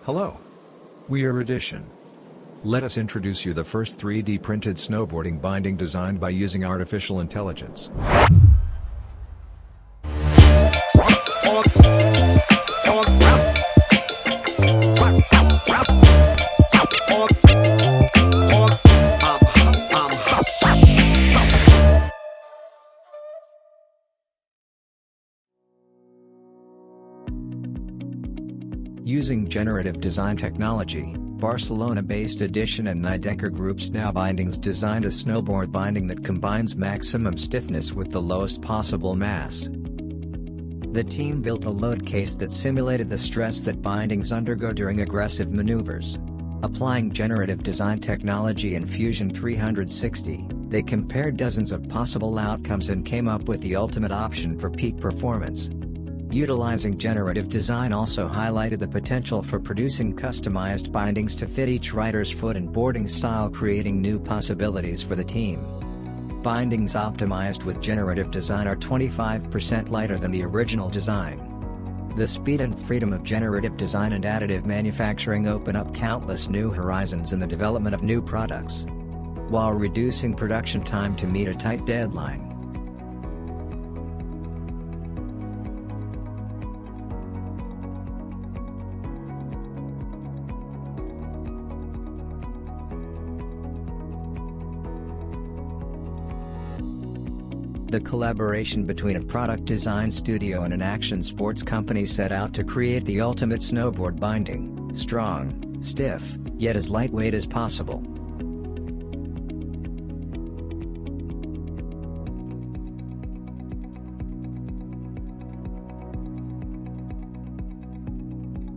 Hello. We are Edition. Let us introduce you the first 3D printed snowboarding binding designed by using artificial intelligence. Using generative design technology, Barcelona-based Edition and Nidecker Group's Now Bindings designed a snowboard binding that combines maximum stiffness with the lowest possible mass. The team built a load case that simulated the stress that bindings undergo during aggressive maneuvers. Applying generative design technology in Fusion 360, they compared dozens of possible outcomes and came up with the ultimate option for peak performance. Utilizing generative design also highlighted the potential for producing customized bindings to fit each rider's foot and boarding style, creating new possibilities for the team. Bindings optimized with generative design are 25% lighter than the original design. The speed and freedom of generative design and additive manufacturing open up countless new horizons in the development of new products, while reducing production time to meet a tight deadline. The collaboration between a product design studio and an action sports company set out to create the ultimate snowboard binding, strong, stiff, yet as lightweight as possible.